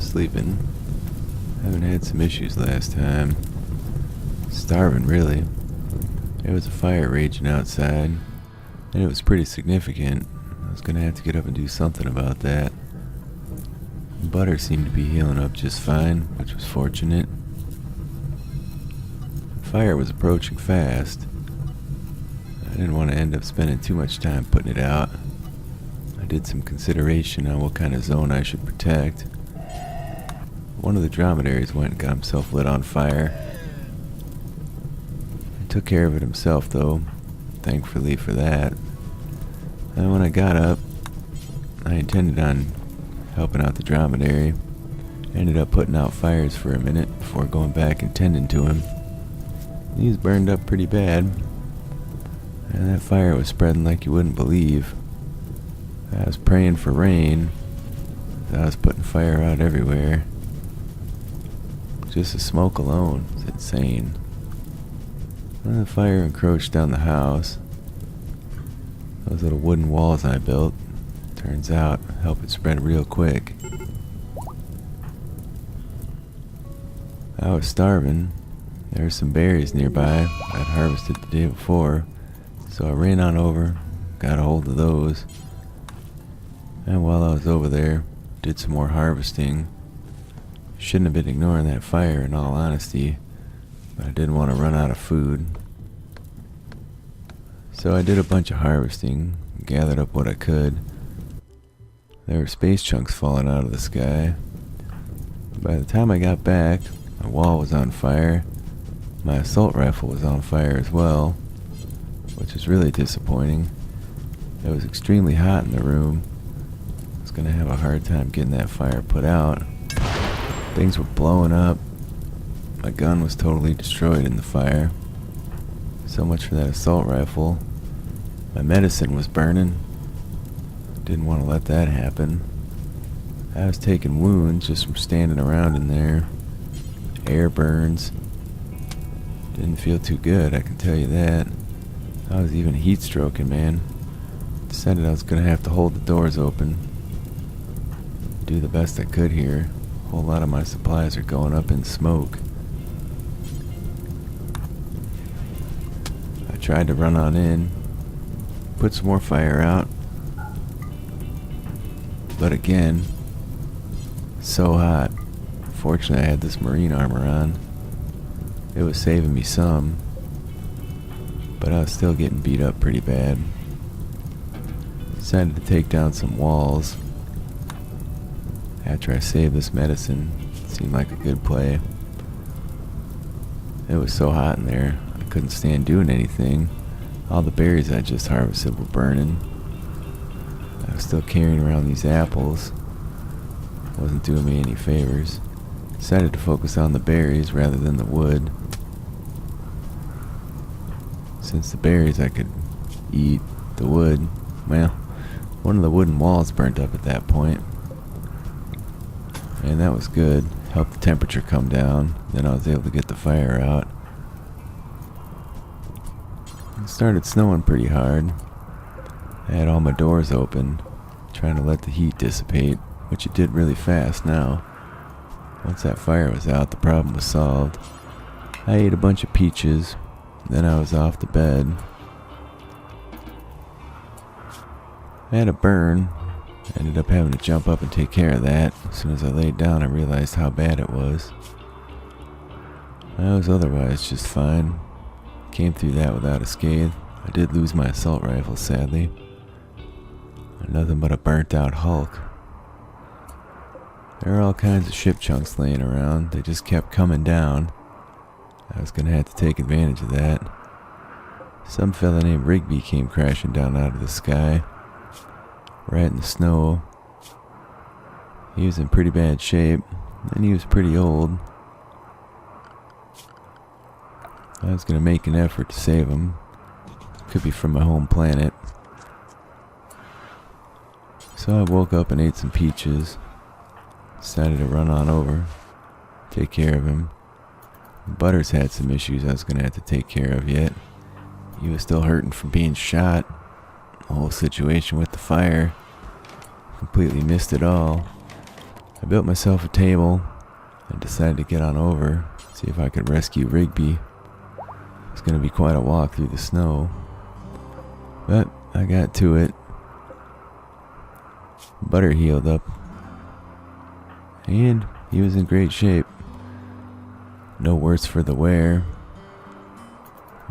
was sleeping. Haven't had some issues last time. Starving, really. There was a fire raging outside, and it was pretty significant. I was gonna have to get up and do something about that. Butter seemed to be healing up just fine, which was fortunate. The fire was approaching fast. I didn't want to end up spending too much time putting it out. I did some consideration on what kind of zone I should protect. One of the dromedaries went and got himself lit on fire. He took care of it himself, though, thankfully for that. And when I got up, I intended on helping out the dromedary. Ended up putting out fires for a minute before going back and tending to him. He was burned up pretty bad, and that fire was spreading like you wouldn't believe. I was praying for rain. I was putting fire out everywhere. Just the smoke alone was insane. When the fire encroached down the house, those little wooden walls I built, turns out, helped it spread real quick. I was starving. There were some berries nearby I'd harvested the day before, so I ran on over, got a hold of those, and while I was over there, did some more harvesting. Shouldn't have been ignoring that fire, in all honesty, but I didn't want to run out of food. So I did a bunch of harvesting, gathered up what I could. There were space chunks falling out of the sky. By the time I got back, my wall was on fire. My assault rifle was on fire as well, which was really disappointing. It was extremely hot in the room. I was going to have a hard time getting that fire put out. Things were blowing up. My gun was totally destroyed in the fire. So much for that assault rifle. My medicine was burning. Didn't want to let that happen. I was taking wounds just from standing around in there. Air burns. Didn't feel too good, I can tell you that. I was even heat stroking, man. Decided I was going to have to hold the doors open. Do the best I could here. A whole lot of my supplies are going up in smoke. I tried to run on in, put some more fire out, but again, so hot. Fortunately, I had this marine armor on. It was saving me some, but I was still getting beat up pretty bad. Decided to take down some walls. After I saved this medicine, it seemed like a good play. It was so hot in there, I couldn't stand doing anything. All the berries I just harvested were burning. I was still carrying around these apples. Wasn't doing me any favors. Decided to focus on the berries rather than the wood. Since the berries I could eat, the wood, well, one of the wooden walls burnt up at that point. And that was good. Helped the temperature come down. Then I was able to get the fire out. It started snowing pretty hard. I had all my doors open, trying to let the heat dissipate, which it did really fast now. Once that fire was out, the problem was solved. I ate a bunch of peaches, then I was off to bed. I had a burn. Ended up having to jump up and take care of that. As soon as I laid down, I realized how bad it was. I was otherwise just fine. Came through that without a scathe. I did lose my assault rifle, sadly. Nothing but a burnt out hulk. There were all kinds of ship chunks laying around. They just kept coming down. I was gonna have to take advantage of that. Some fella named Rigby came crashing down out of the sky. Right in the snow. He was in pretty bad shape, and he was pretty old. I was gonna make an effort to save him. Could be from my home planet. So I woke up and ate some peaches. Decided to run on over, take care of him. Butters had some issues I was gonna have to take care of yet. He was still hurting from being shot. The whole situation with the fire. Completely missed it all. I built myself a table and decided to get on over, see if I could rescue Rigby. It's going to be quite a walk through the snow, but I got to it. Butter healed up, and he was in great shape. No worse for the wear.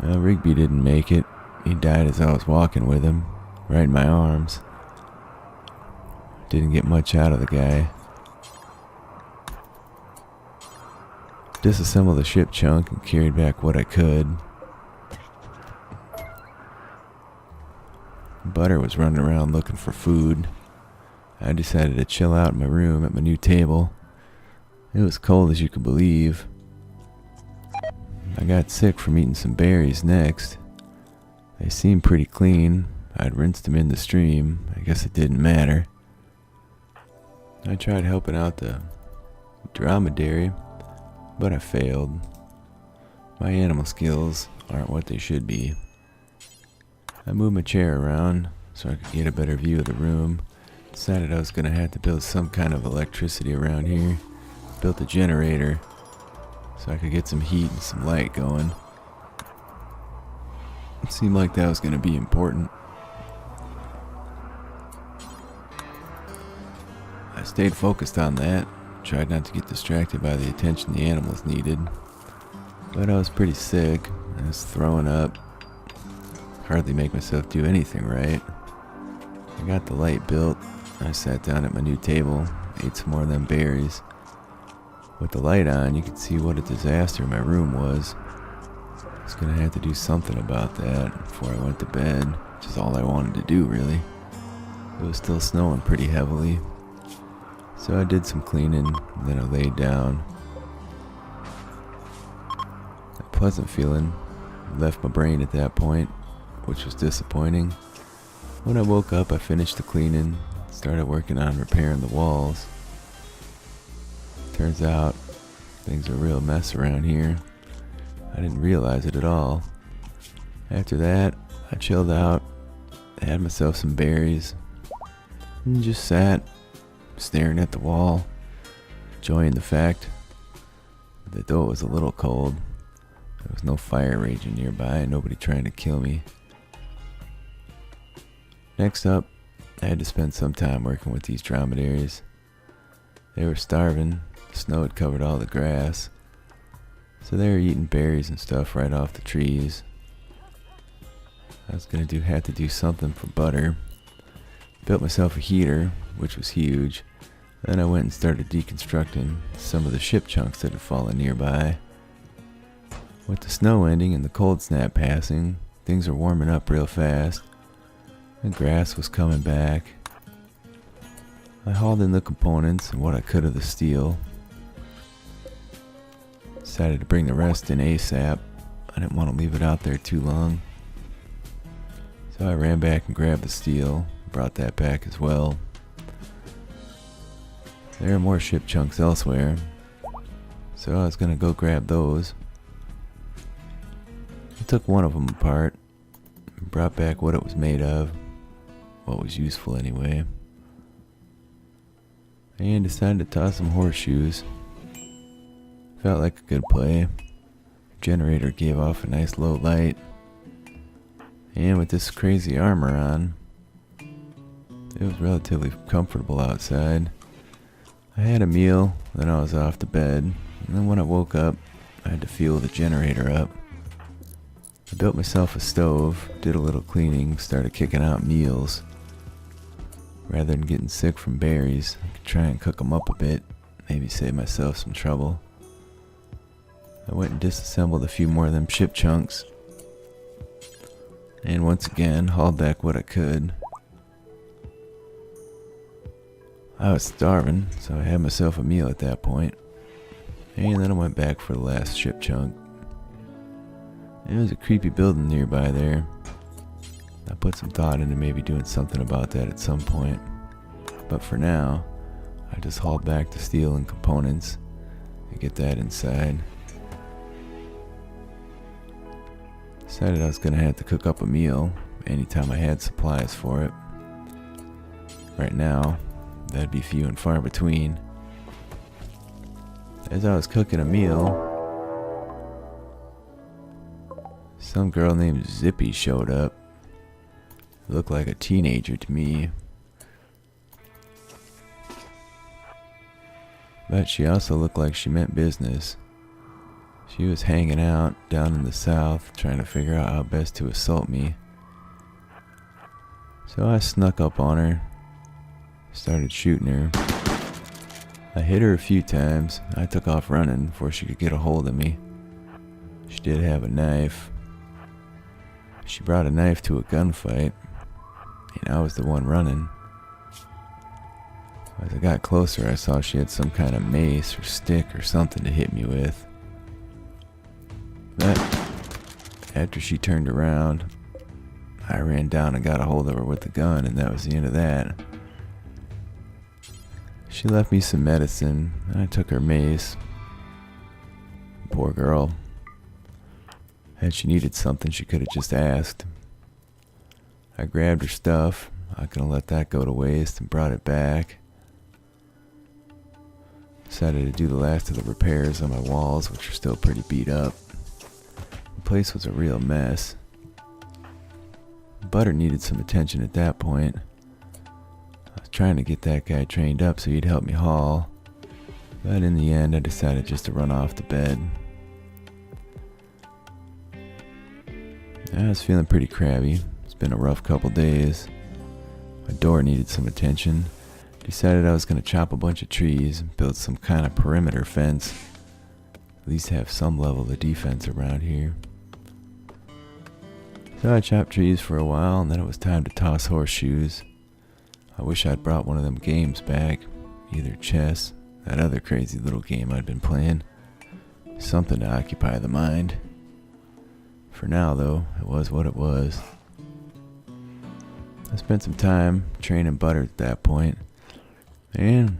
Rigby didn't make it. He died as I was walking with him, right in my arms. Didn't get much out of the guy. Disassembled the ship chunk and carried back what I could. Butter was running around looking for food. I decided to chill out in my room at my new table. It was cold as you could believe. I got sick from eating some berries next. They seemed pretty clean. I'd rinsed them in the stream. I guess it didn't matter. I tried helping out the dromedary, but I failed. My animal skills aren't what they should be. I moved my chair around so I could get a better view of the room. Decided I was going to have to build some kind of electricity around here. Built a generator so I could get some heat and some light going. It seemed like that was going to be important. I stayed focused on that, tried not to get distracted by the attention the animals needed. But I was pretty sick. I was throwing up. Hardly make myself do anything right. I got the light built. I sat down at my new table, ate some more of them berries. With the light on, you could see what a disaster my room was. I was going to have to do something about that before I went to bed, which is all I wanted to do, really. It was still snowing pretty heavily. So I did some cleaning, and then I laid down. A pleasant feeling left my brain at that point, which was disappointing. When I woke up, I finished the cleaning, started working on repairing the walls. Turns out, things are a real mess around here. I didn't realize it at all. After that, I chilled out, had myself some berries, and just sat, staring at the wall, enjoying the fact that though it was a little cold, there was no fire raging nearby and nobody trying to kill me. Next up, I had to spend some time working with these dromedaries. They were starving. The snow had covered all the grass, so they were eating berries and stuff right off the trees. I was gonna have to do something for butter. Built myself a heater, which was huge. Then I went and started deconstructing some of the ship chunks that had fallen nearby. With the snow ending and the cold snap passing, things were warming up real fast. The grass was coming back. I hauled in the components and what I could of the steel. Decided to bring the rest in ASAP. I didn't want to leave it out there too long. So I ran back and grabbed the steel, brought that back as well. There are more ship chunks elsewhere, so I was gonna go grab those. I took one of them apart, and brought back what it was made of, what was useful anyway, and decided to toss some horseshoes. Felt like a good play. Generator gave off a nice low light, and with this crazy armor on, it was relatively comfortable outside. I had a meal, then I was off to bed, and then when I woke up, I had to fuel the generator up. I built myself a stove, did a little cleaning, started kicking out meals. Rather than getting sick from berries, I could try and cook them up a bit, maybe save myself some trouble. I went and disassembled a few more of them ship chunks, and once again hauled back what I could. I was starving, so I had myself a meal at that point, and then I went back for the last ship chunk. There was a creepy building nearby there. I put some thought into maybe doing something about that at some point, but for now, I just hauled back the steel and components and get that inside. Decided I was going to have to cook up a meal anytime I had supplies for it. Right now, that'd be few and far between. As I was cooking a meal, some girl named Zippy showed up. Looked like a teenager to me. But she also looked like she meant business. She was hanging out down in the south, trying to figure out how best to assault me. So I snuck up on her, started shooting her. I hit her a few times. I took off running before she could get a hold of me. She did have a knife. She brought a knife to a gunfight, and I was the one running. As I got closer, I saw she had some kind of mace or stick or something to hit me with. But after she turned around, I ran down and got a hold of her with the gun, and that was the end of that. She left me some medicine, and I took her mace. Poor girl. Had she needed something, she could have just asked. I grabbed her stuff. I couldn't let that go to waste and brought it back. Decided to do the last of the repairs on my walls, which are still pretty beat up. The place was a real mess. Butter needed some attention at that point. I was trying to get that guy trained up so he'd help me haul, but in the end I decided just to run off to bed. I was feeling pretty crabby. It's been a rough couple days. My door needed some attention. Decided I was going to chop a bunch of trees and build some kind of perimeter fence. At least have some level of defense around here. So I chopped trees for a while, and then it was time to toss horseshoes. I wish I'd brought one of them games back. Either chess, that other crazy little game I'd been playing. Something to occupy the mind. For now, though, it was what it was. I spent some time training Butter at that point. And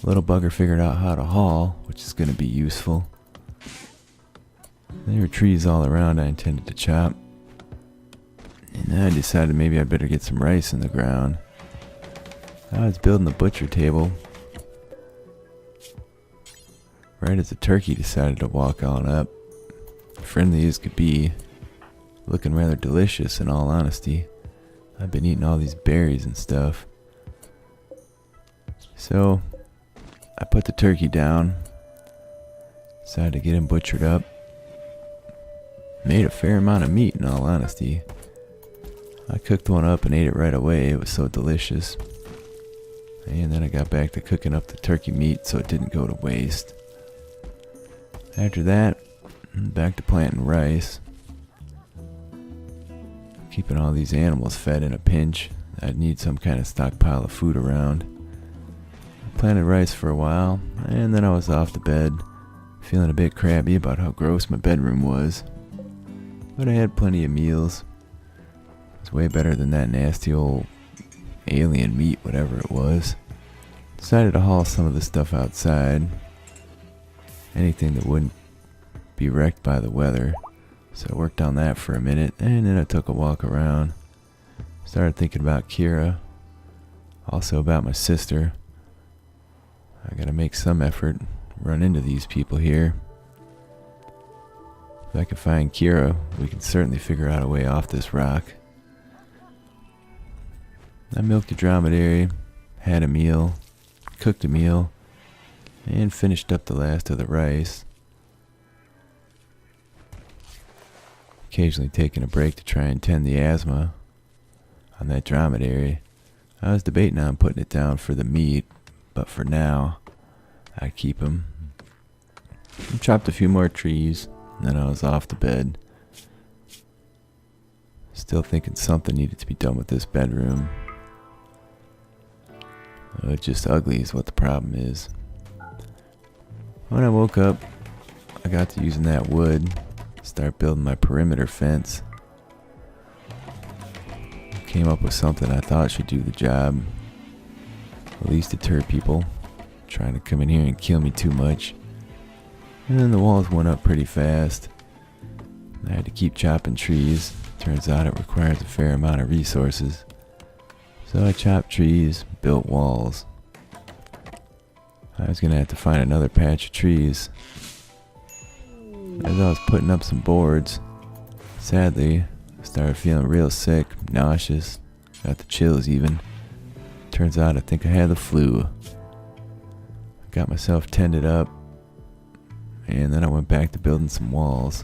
little bugger figured out how to haul, which is going to be useful. There were trees all around I intended to chop. And I decided maybe I better get some rice in the ground. I was building the butcher table right as the turkey decided to walk on up. Friendly as could be. Looking rather delicious in all honesty. I've been eating all these berries and stuff. So, I put the turkey down, decided to get him butchered up. Made a fair amount of meat in all honesty. I cooked one up and ate it right away, it was so delicious. And then I got back to cooking up the turkey meat so it didn't go to waste. After that, back to planting rice. Keeping all these animals fed in a pinch. I'd need some kind of stockpile of food around. Planted rice for a while, and then I was off to bed, feeling a bit crabby about how gross my bedroom was. But I had plenty of meals. It was way better than that nasty old alien meat, whatever it was. Decided to haul some of the stuff outside. Anything that wouldn't be wrecked by the weather. So I worked on that for a minute, and then I took a walk around. Started thinking about Kira. Also about my sister. I gotta make some effort, run into these people here. If I can find Kira, we can certainly figure out a way off this rock. I milked a dromedary, had a meal, cooked a meal, and finished up the last of the rice. Occasionally taking a break to try and tend the asthma on that dromedary. I was debating on putting it down for the meat, but for now, I'd keep him. I chopped a few more trees, and then I was off to bed. Still thinking something needed to be done with this bedroom. It's just ugly is what the problem is. When I woke up, I got to using that wood, start building my perimeter fence. Came up with something I thought should do the job. At least deter people trying to come in here and kill me too much. And then the walls went up pretty fast. I had to keep chopping trees. Turns out it requires a fair amount of resources. So I chopped trees, built walls. I was gonna have to find another patch of trees. As I was putting up some boards, sadly, I started feeling real sick, nauseous, got the chills even. Turns out I think I had the flu. I got myself tended up, and then I went back to building some walls.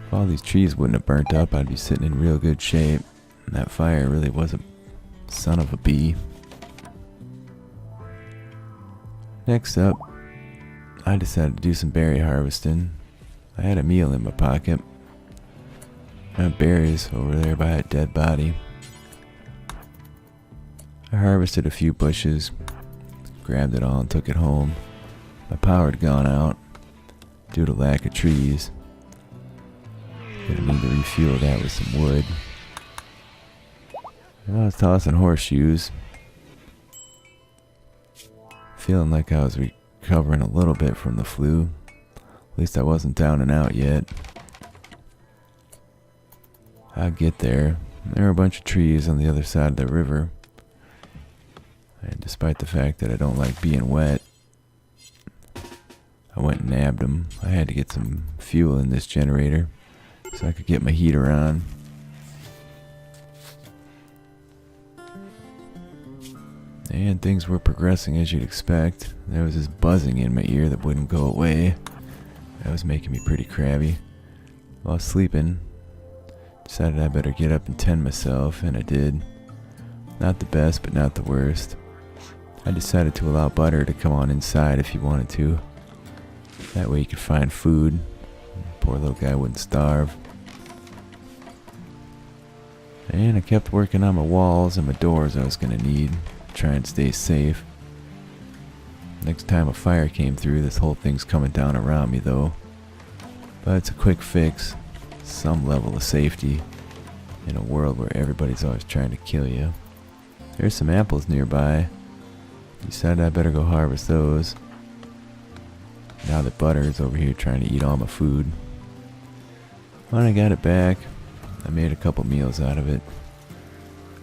If all these trees wouldn't have burnt up, I'd be sitting in real good shape. And that fire really was a son of a bee. Next up, I decided to do some berry harvesting. I had a meal in my pocket. I have berries over there by a dead body. I harvested a few bushes, grabbed it all and took it home. My power had gone out due to lack of trees. Gonna need to refuel that with some wood. I was tossing horseshoes, feeling like I was recovering a little bit from the flu. At least I wasn't down and out yet. I'd get there. There were a bunch of trees on the other side of the river. And despite the fact that I don't like being wet, I went and nabbed them. I had to get some fuel in this generator so I could get my heater on. And things were progressing as you'd expect. There was this buzzing in my ear that wouldn't go away. That was making me pretty crabby. While sleeping, decided I better get up and tend myself, and I did. Not the best, but not the worst. I decided to allow Butter to come on inside if he wanted to. That way he could find food. Poor little guy wouldn't starve. And I kept working on my walls and my doors I was going to need. Try and stay safe. Next time a fire came through, this whole thing's coming down around me though. But it's a quick fix. Some level of safety in a world where everybody's always trying to kill you. There's some apples nearby. Decided I better go harvest those. Now that Butter is over here trying to eat all my food. When I got it back, I made a couple meals out of it.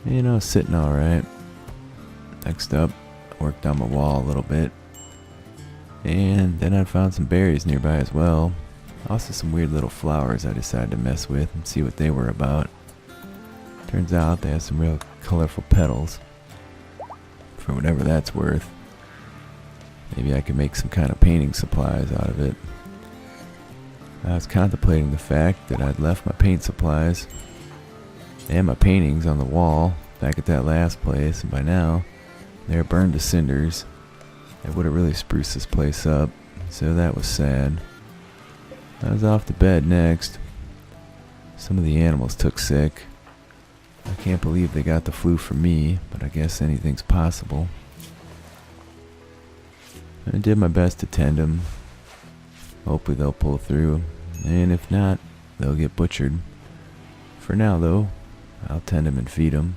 You know, sitting alright. Next up, I worked on my wall a little bit. And then I found some berries nearby as well. Also some weird little flowers I decided to mess with and see what they were about. Turns out they have some real colorful petals. For whatever that's worth. Maybe I could make some kind of painting supplies out of it. I was contemplating the fact that I'd left my paint supplies and my paintings on the wall back at that last place, and by now they're burned to cinders. It would have really spruced this place up, so that was sad. I was off to bed next. Some of the animals took sick. I can't believe they got the flu from me, but I guess anything's possible. I did my best to tend them. Hopefully they'll pull through, and if not, they'll get butchered. For now though, I'll tend them and feed them.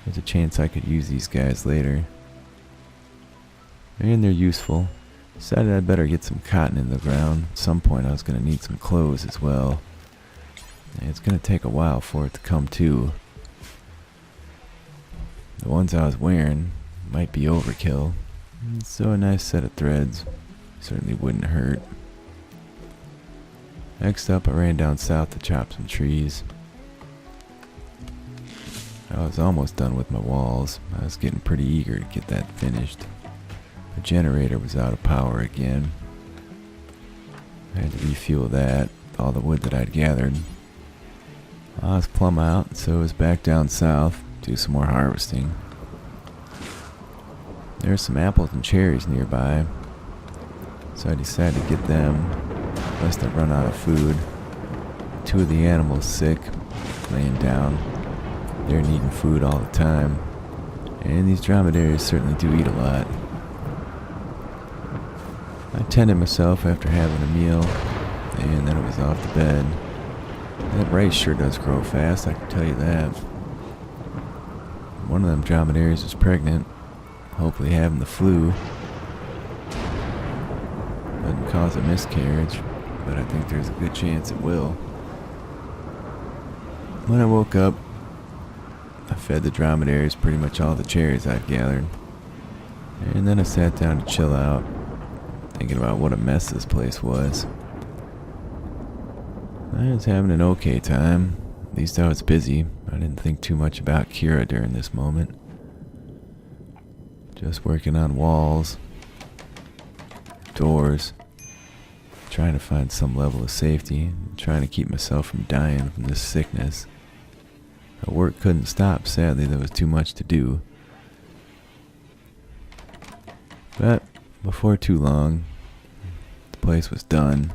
There's a chance I could use these guys later. And they're useful. Decided I'd better get some cotton in the ground. At some point I was going to need some clothes as well. And it's going to take a while for it to come to. The ones I was wearing might be overkill. So a nice set of threads certainly wouldn't hurt. Next up, I ran down south to chop some trees. I was almost done with my walls. I was getting pretty eager to get that finished. The generator was out of power again. I had to refuel that with all the wood that I'd gathered. I was plumb out, so I was back down south to do some more harvesting. There's some apples and cherries nearby, so I decided to get them, lest I run out of food. Two of the animals sick, laying down. They're needing food all the time, and these dromedaries certainly do eat a lot. I tended myself after having a meal, and then I was off to bed. That rice sure does grow fast, I can tell you that. One of them dromedaries was pregnant, hopefully having the flu. Doesn't cause a miscarriage, but I think there's a good chance it will. When I woke up, I fed the dromedaries pretty much all the cherries I'd gathered. And then I sat down to chill out, thinking about what a mess this place was. I was having an okay time. At least I was busy. I didn't think too much about Kira during this moment. Just working on walls, doors, trying to find some level of safety, and trying to keep myself from dying from this sickness. Work couldn't stop, sadly. There was too much to do. But before too long, the place was done.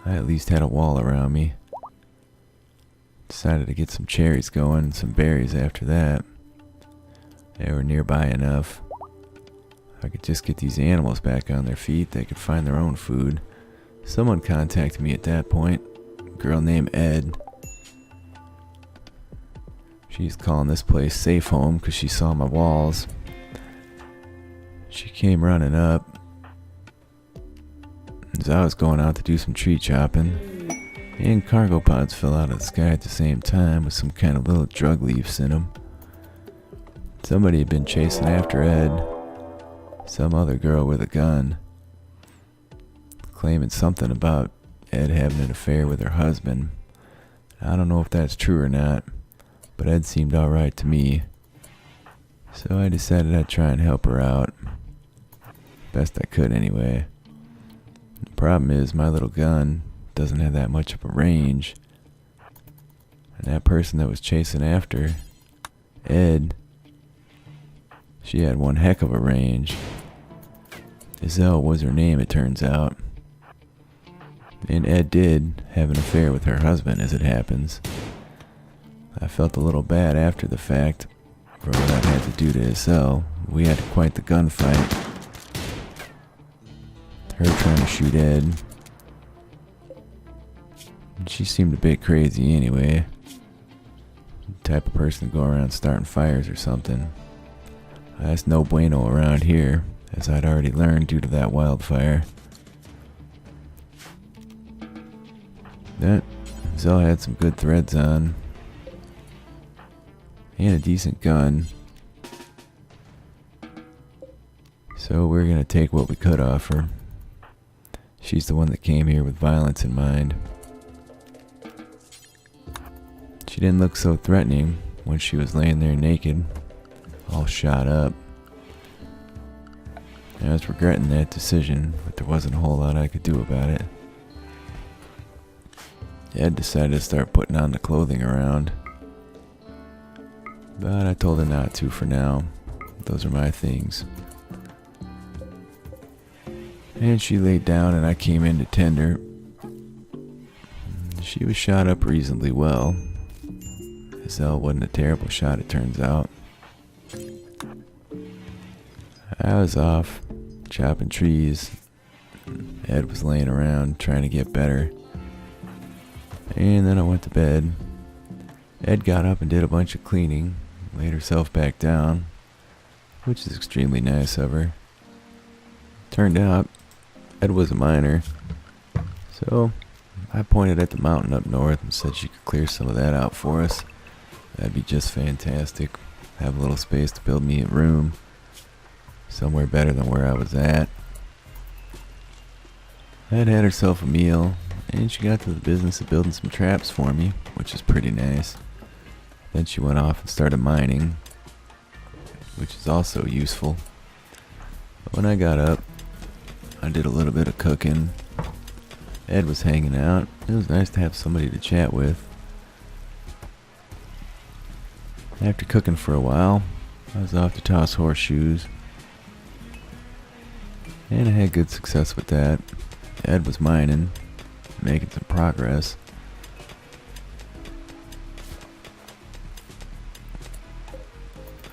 I at least had a wall around me. Decided to get some cherries going and some berries after that. They were nearby enough. If I could just get these animals back on their feet, they could find their own food. Someone contacted me at that point. A girl named Ed. She's calling this place Safe Home because she saw my walls. She came running up as I was going out to do some tree chopping, and cargo pods fell out of the sky at the same time with some kind of little drug leaves in them. Somebody had been chasing after Ed, some other girl with a gun, claiming something about Ed having an affair with her husband. I don't know if that's true or not, but Ed seemed alright to me, so I decided I'd try and help her out. Best I could anyway. The problem is my little gun doesn't have that much of a range, and that person that was chasing after Ed, she had one heck of a range. Iselle was her name, it turns out. And Ed did have an affair with her husband, as it happens. I felt a little bad after the fact for what I had to do to Iselle. We had quite the gunfight. Her trying to shoot Ed. She seemed a bit crazy anyway. The type of person to go around starting fires or something. That's no bueno around here, as I'd already learned due to that wildfire. That Iselle had some good threads on. And a decent gun. So we're gonna take what we could off her. She's the one that came here with violence in mind. She didn't look so threatening when she was laying there naked, all shot up. I was regretting that decision, but there wasn't a whole lot I could do about it. Ed decided to start putting on the clothing around, but I told her not to for now. Those are my things. And she laid down and I came in to tend her. She was shot up reasonably well. Iselle wasn't a terrible shot, it turns out. I was off chopping trees. Ed was laying around trying to get better. And then I went to bed. Ed got up and did a bunch of cleaning, laid herself back down, which is extremely nice of her. Turned out Ed was a miner, so I pointed at the mountain up north and said she could clear some of that out for us. That'd be just fantastic. Have a little space to build me a room, somewhere better than where I was at. Ed had herself a meal, and she got to the business of building some traps for me, which is pretty nice. Then she went off and started mining, which is also useful. But when I got up, I did a little bit of cooking. Ed was hanging out. It was nice to have somebody to chat with. After cooking for a while, I was off to toss horseshoes. And I had good success with that. Ed was mining, making some progress.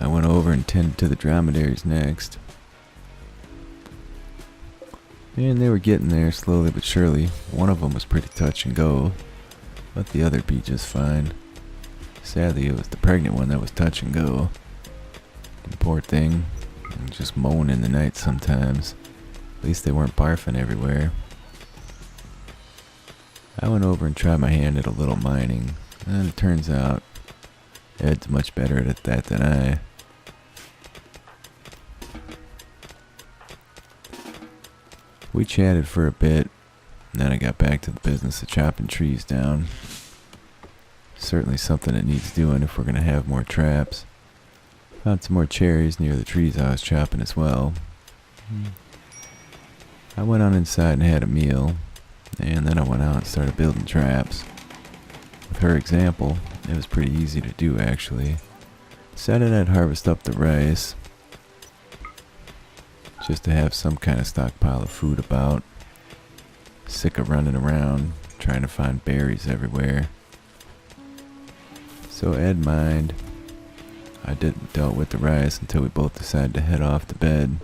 I went over and tended to the dromedaries next. And they were getting there slowly but surely. One of them was pretty touch and go, but the other beat just fine. Sadly, it was the pregnant one that was touch and go. The poor thing, just moan in the night sometimes. At least they weren't barfing everywhere. I went over and tried my hand at a little mining, and it turns out Ed's much better at that than I. We chatted for a bit, and then I got back to the business of chopping trees down. Certainly something that needs doing if we're going to have more traps. Found some more cherries near the trees I was chopping as well. I went on inside and had a meal, and then I went out and started building traps. With her example, it was pretty easy to do actually. Decided I'd harvest up the rice, just to have some kind of stockpile of food about. Sick of running around, trying to find berries everywhere. So Ed mined. I didn't dealt with the rice until we both decided to head off to bed.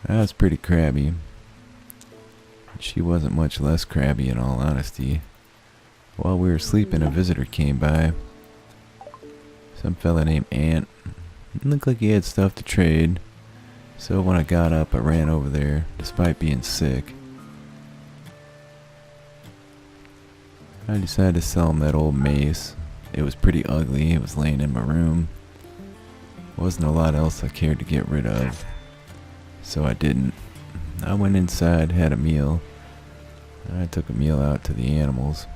I was pretty crabby. She wasn't much less crabby in all honesty. While we were sleeping, a visitor came by. Some fella named Ant. It looked like he had stuff to trade. So when I got up, I ran over there, despite being sick. I decided to sell him that old mace. It was pretty ugly. It was laying in my room. Wasn't a lot else I cared to get rid of. So I didn't. I went inside, had a meal. I took a meal out to the animals.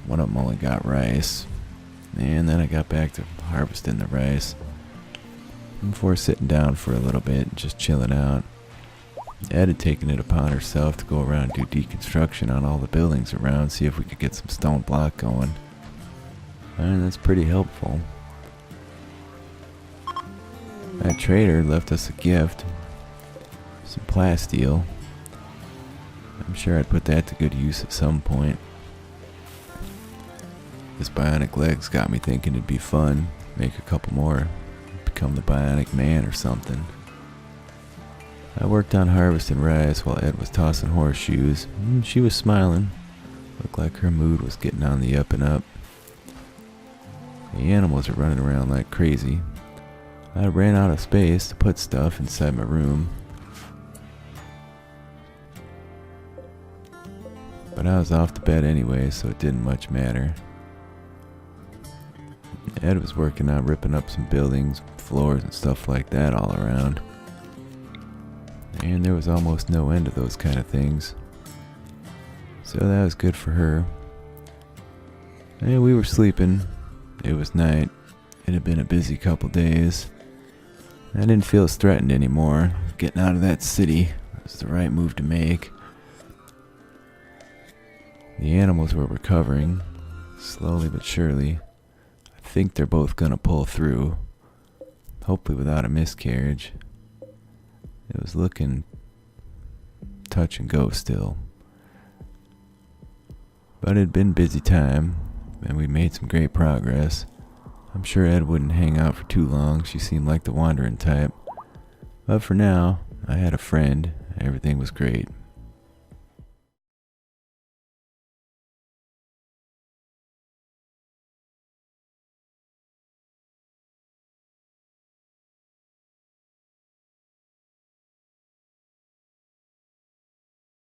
One of them only got rice. And then I got back to harvesting the rice. Before sitting down for a little bit, just chilling out. Ed had taken it upon herself to go around and do deconstruction on all the buildings around, see if we could get some stone block going. And that's pretty helpful. That trader left us a gift. Some plasteel. I'm sure I'd put that to good use at some point. This bionic legs got me thinking it'd be fun. Make a couple more. Become the bionic man or something. I worked on harvesting rice while Ed was tossing horseshoes. She was smiling. Looked like her mood was getting on the up and up. The animals are running around like crazy. I ran out of space to put stuff inside my room. But I was off to bed anyway, so it didn't much matter. Ed was working on ripping up some buildings, floors and stuff like that all around. And there was almost no end to those kind of things. So that was good for her. And we were sleeping. It was night. It had been a busy couple days. I didn't feel as threatened anymore. Getting out of that city was the right move to make. The animals were recovering, slowly but surely. I think they're both gonna pull through, hopefully without a miscarriage. It was looking touch and go still. But it had been a busy time, and we made some great progress. I'm sure Ed wouldn't hang out for too long. She seemed like the wandering type. But for now, I had a friend. Everything was great.